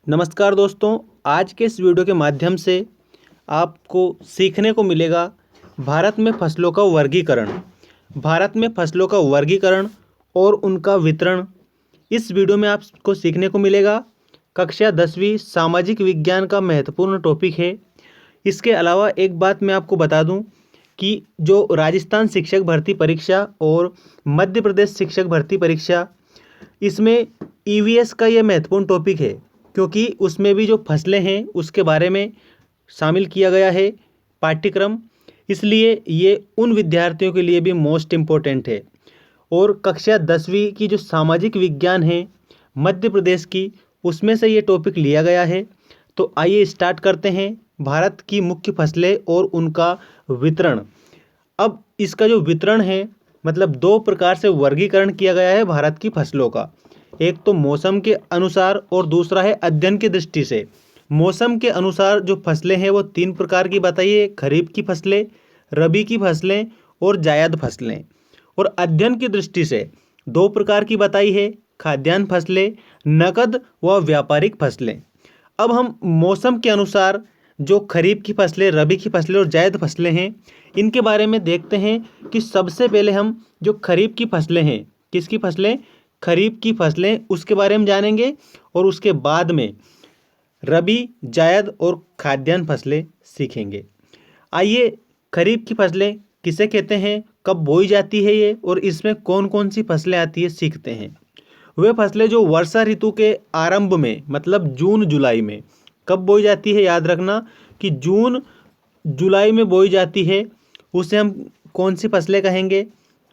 नमस्कार दोस्तों, आज के इस वीडियो के माध्यम से आपको सीखने को मिलेगा भारत में फसलों का वर्गीकरण। भारत में फसलों का वर्गीकरण और उनका वितरण इस वीडियो में आपको सीखने को मिलेगा। कक्षा 10वीं सामाजिक विज्ञान का महत्वपूर्ण टॉपिक है। इसके अलावा एक बात मैं आपको बता दूं कि जो राजस्थान शिक्षक भर्ती परीक्षा और मध्य प्रदेश शिक्षक भर्ती परीक्षा, इसमें ईवीएस का यह महत्वपूर्ण टॉपिक है, क्योंकि उसमें भी जो फसलें हैं उसके बारे में शामिल किया गया है पाठ्यक्रम। इसलिए ये उन विद्यार्थियों के लिए भी मोस्ट इम्पोर्टेंट है। और कक्षा 10वीं की जो सामाजिक विज्ञान है मध्य प्रदेश की, उसमें से ये टॉपिक लिया गया है। तो आइए स्टार्ट करते हैं। भारत की मुख्य फसलें और उनका वितरण। अब इसका जो वितरण है, मतलब दो प्रकार से वर्गीकरण किया गया है भारत की फसलों का। एक तो मौसम के अनुसार और दूसरा है अध्ययन की दृष्टि से। मौसम के अनुसार जो फसलें हैं वो तीन प्रकार की बताइए: खरीफ की फसलें, रबी की फसलें और जायद फसलें। और अध्ययन की दृष्टि से दो प्रकार की बताई है: खाद्यान्न फसलें, नकद व व्यापारिक फसलें। अब हम मौसम के अनुसार जो खरीफ की फसलें, रबी की फसलें और जायद फसलें हैं, इनके बारे में देखते हैं कि सबसे पहले हम जो खरीफ की फसलें हैं, किसकी फसलें? खरीफ की फसलें, उसके बारे में जानेंगे। और उसके बाद में रबी, जायद और खाद्यान्न फसलें सीखेंगे। आइए, खरीफ की फसलें किसे कहते हैं, कब बोई जाती है ये, और इसमें कौन कौन सी फसलें आती है, सीखते हैं। वे फसलें जो वर्षा ऋतु के आरंभ में, मतलब जून जुलाई में, कब बोई जाती है, याद रखना कि जून जुलाई में बोई जाती है, उसे हम कौन सी फसलें कहेंगे?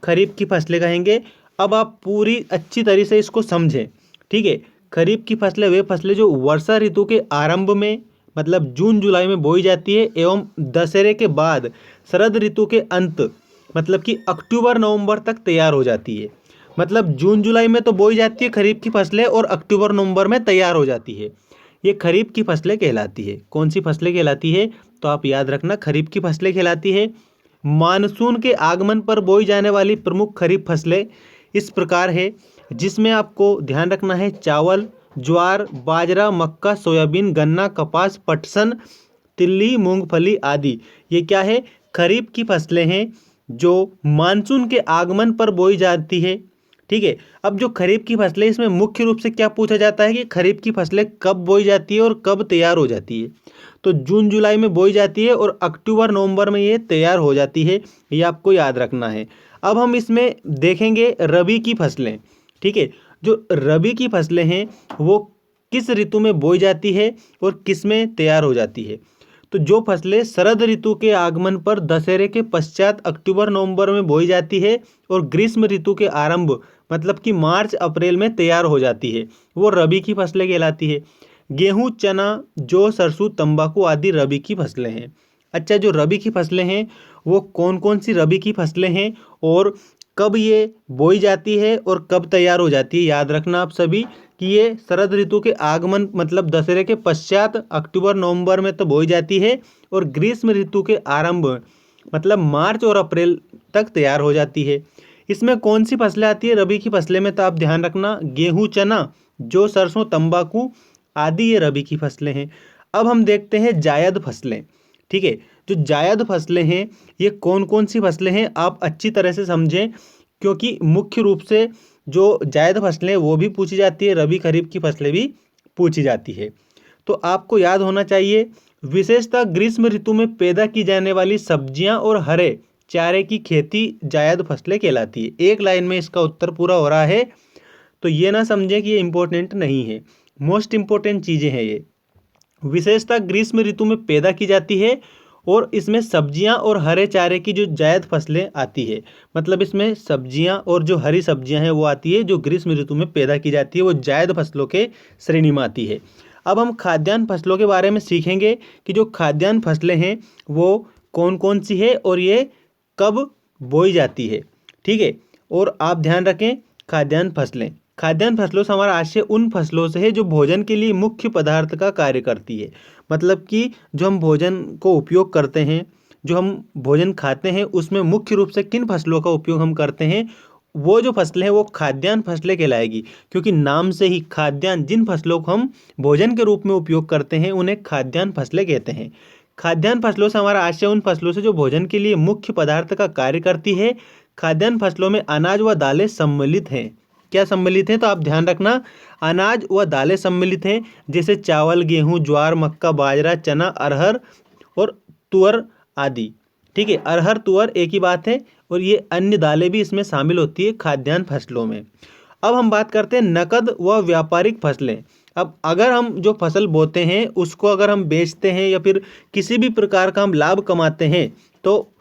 खरीफ की फसलें कहेंगे। अब आप पूरी अच्छी तरह से इसको समझें, ठीक है। खरीफ की फसलें वे फसलें जो वर्षा ऋतु के आरंभ में, मतलब जून जुलाई में बोई जाती है एवं दशहरे के बाद शरद ऋतु के अंत, मतलब कि अक्टूबर नवंबर तक तैयार हो जाती है। मतलब जून जुलाई में तो बोई जाती है खरीफ की फसलें और अक्टूबर नवंबर में तैयार हो जाती है। ये खरीफ की फसलें कहलाती है। कौन सी फसलें कहलाती है? तो आप याद रखना, खरीफ की फसलें कहलाती है। मानसून के आगमन पर बोई जाने वाली प्रमुख खरीफ फसलें इस प्रकार है, जिसमें आपको ध्यान रखना है: चावल, ज्वार, बाजरा, मक्का, सोयाबीन, गन्ना, कपास, पटसन, तिल्ली, मूंगफली आदि। ये क्या है? खरीफ की फसलें हैं जो मानसून के आगमन पर बोई जाती है, ठीक है। अब जो खरीफ की फसलें, इसमें मुख्य रूप से क्या पूछा जाता है कि खरीफ की फसलें कब बोई जाती है और कब तैयार हो जाती है। तो जून जुलाई में बोई जाती है और अक्टूबर नवंबर में ये तैयार हो जाती है, ये आपको याद रखना है। अब हम इसमें देखेंगे रबी की फसलें, ठीक है। जो रबी की फसलें हैं वो किस ऋतु में बोई जाती है और किस में तैयार हो जाती है। तो जो फसलें शरद ऋतु के आगमन पर दशहरे के पश्चात अक्टूबर नवंबर में बोई जाती है और ग्रीष्म ऋतु के आरंभ, मतलब कि मार्च अप्रैल में तैयार हो जाती है, वो रबी की फसलें कहलाती है। गेहूं, चना, जौ, सरसों, तंबाकू आदि रबी की फसलें हैं। अच्छा, जो रबी की फसलें हैं वो कौन कौन सी रबी की फसलें हैं और कब ये बोई जाती है और कब तैयार हो जाती है, याद रखना आप सभी कि ये शरद ऋतु के आगमन, मतलब दशहरे के पश्चात अक्टूबर नवंबर में तो बोई जाती है और ग्रीष्म ऋतु के आरंभ, मतलब मार्च और अप्रैल तक तैयार हो जाती है। इसमें कौन सी फसलें आती है रबी की फसलें में? तो आप ध्यान रखना, गेहूं, चना, जौ, सरसों, तंबाकू आदि ये रबी की फसलें हैं। अब हम देखते हैं जायद फसलें, ठीक है। जो जायद फसलें हैं ये कौन कौन सी फसलें हैं, आप अच्छी तरह से समझें, क्योंकि मुख्य रूप से जो जायद फसलें वो भी पूछी जाती है, रबी खरीफ की फसलें भी पूछी जाती है। तो आपको याद होना चाहिए, विशेषतः ग्रीष्म ऋतु में पैदा की जाने वाली सब्जियां और हरे चारे की खेती जायद फसलें कहलाती है। एक लाइन में इसका उत्तर पूरा हो रहा है, तो ये ना समझें कि ये इंपॉर्टेंट नहीं है, मोस्ट इंपॉर्टेंट चीज़ें हैं ये। विशेषतः ग्रीष्म ऋतु में पैदा की जाती है और इसमें सब्जियां और हरे चारे की जो जायद फसलें आती है, मतलब इसमें सब्जियां और जो हरी सब्जियां हैं वो आती है, जो ग्रीष्म ऋतु में पैदा की जाती है, वो जायद फसलों के श्रेणी में आती है। अब हम खाद्यान्न फसलों के बारे में सीखेंगे कि जो खाद्यान्न फसलें हैं वो कौन कौन सी है और ये कब बोई जाती है, ठीक है। और आप ध्यान रखें, खाद्यान्न फसलों से हमारा आशय उन फसलों से है जो भोजन के लिए मुख्य पदार्थ का कार्य करती है। मतलब कि जो हम भोजन को उपयोग करते हैं, जो हम भोजन खाते हैं, उसमें मुख्य रूप से किन फसलों का उपयोग हम करते हैं, वो जो फसलें हैं वो खाद्यान्न फसलें कहलाएगी, क्योंकि नाम से ही खाद्यान्न, जिन फसलों को हम भोजन के रूप में उपयोग करते हैं उन्हें खाद्यान्न फसलें कहते हैं। खाद्यान्न फसलों से हमारा आशय उन फसलों से जो भोजन के लिए मुख्य पदार्थ का कार्य करती है। खाद्यान्न फसलों में अनाज व दालें सम्मिलित हैं। क्या सम्मिलित हैं? तो आप ध्यान रखना, अनाज व दालें सम्मिलित हैं, जैसे चावल, गेहूँ, ज्वार, मक्का, बाजरा, चना, अरहर और तुअर आदि। ठीक है, अरहर तुअर एक ही बात है, और ये अन्य दालें भी इसमें शामिल होती है खाद्यान्न फसलों में। अब हम बात करते हैं नकद व व्यापारिक फसलें। अब अगर हम जो फसल बोते हैं उसको अगर हम बेचते हैं या फिर किसी भी प्रकार का हम लाभ कमाते हैं, तो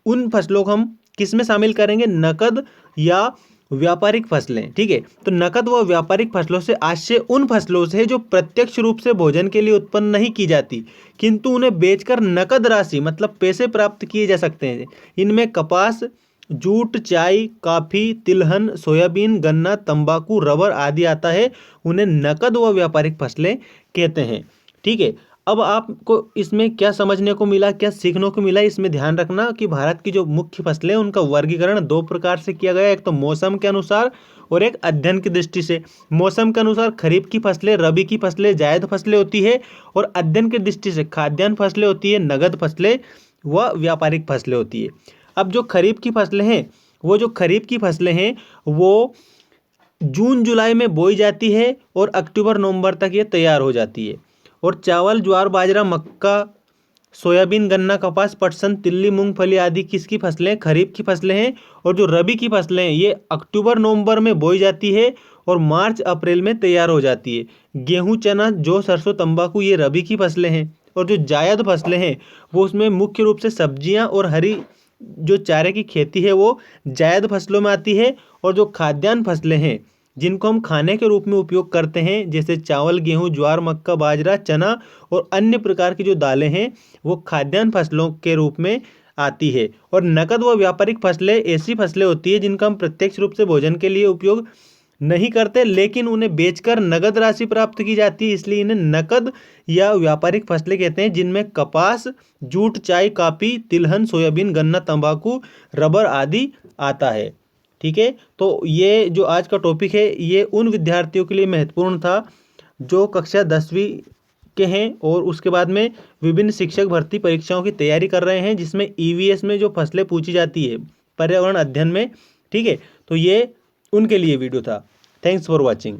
उन फसलों को हम किस में शामिल करेंगे? नकद या व्यापारिक फसलें। ठीक है, तो नकद व व्यापारिक फसलों से आशय उन फसलों से जो प्रत्यक्ष रूप से भोजन के लिए उत्पन्न नहीं की जाती, किंतु उन्हें बेचकर नकद राशि मतलब पैसे प्राप्त किए जा सकते हैं। इनमें कपास, जूट, चाय, कॉफी, तिलहन, सोयाबीन, गन्ना, तंबाकू, रबर आदि आता है। उन्हें नकद व व्यापारिक फसलें कहते हैं। ठीक है, अब आपको इसमें क्या समझने को मिला, क्या सीखने को मिला? इसमें ध्यान रखना कि भारत की जो मुख्य फसलें हैं उनका वर्गीकरण दो प्रकार से किया गया है, एक तो मौसम के अनुसार और एक अध्ययन की दृष्टि से। मौसम के अनुसार खरीफ की फसलें, रबी की फसलें, जायद फसलें होती है, और अध्ययन की दृष्टि से खाद्यान्न फसलें होती है, नगद फसलें व व्यापारिक फसलें होती है। अब जो खरीफ की फसलें हैं, वो जून जुलाई में बोई जाती है और अक्टूबर नवंबर तक ये तैयार हो जाती है। और चावल, ज्वार, बाजरा, मक्का, सोयाबीन, गन्ना, कपास, पटसन, तिल्ली, मूंगफली आदि किसकी फसलें? खरीफ की फसलें हैं। और जो रबी की फसलें हैं ये अक्टूबर नवंबर में बोई जाती है और मार्च अप्रैल में तैयार हो जाती है। गेहूं, चना, जौ, सरसों, तंबाकू ये रबी की फसलें हैं। और जो जायद फसलें हैं वो उसमें मुख्य रूप से सब्जियां और हरी जो चारे की खेती है वो जायद फसलों में आती है। और जो खाद्यान्न फसलें हैं जिनको हम खाने के रूप में उपयोग करते हैं, जैसे चावल, गेहूं, ज्वार, मक्का, बाजरा, चना और अन्य प्रकार की जो दालें हैं, वो खाद्यान्न फसलों के रूप में आती है। और नकद व व्यापारिक फसलें ऐसी फसलें होती है जिनका हम प्रत्यक्ष रूप से भोजन के लिए उपयोग नहीं करते, लेकिन उन्हें बेचकर नगद राशि प्राप्त की जाती है, इसलिए इन्हें नकद या व्यापारिक फसलें कहते हैं, जिनमें कपास, जूट, चाय, कॉफी, तिलहन, सोयाबीन, गन्ना, तंबाकू, रबर आदि आता है। ठीक है, तो ये जो आज का टॉपिक है ये उन विद्यार्थियों के लिए महत्वपूर्ण था जो कक्षा 10वीं के हैं और उसके बाद में विभिन्न शिक्षक भर्ती परीक्षाओं की तैयारी कर रहे हैं, जिसमें ईवीएस में जो फसलें पूछी जाती है पर्यावरण अध्ययन में। ठीक है, तो ये उनके लिए वीडियो था। Thanks for watching.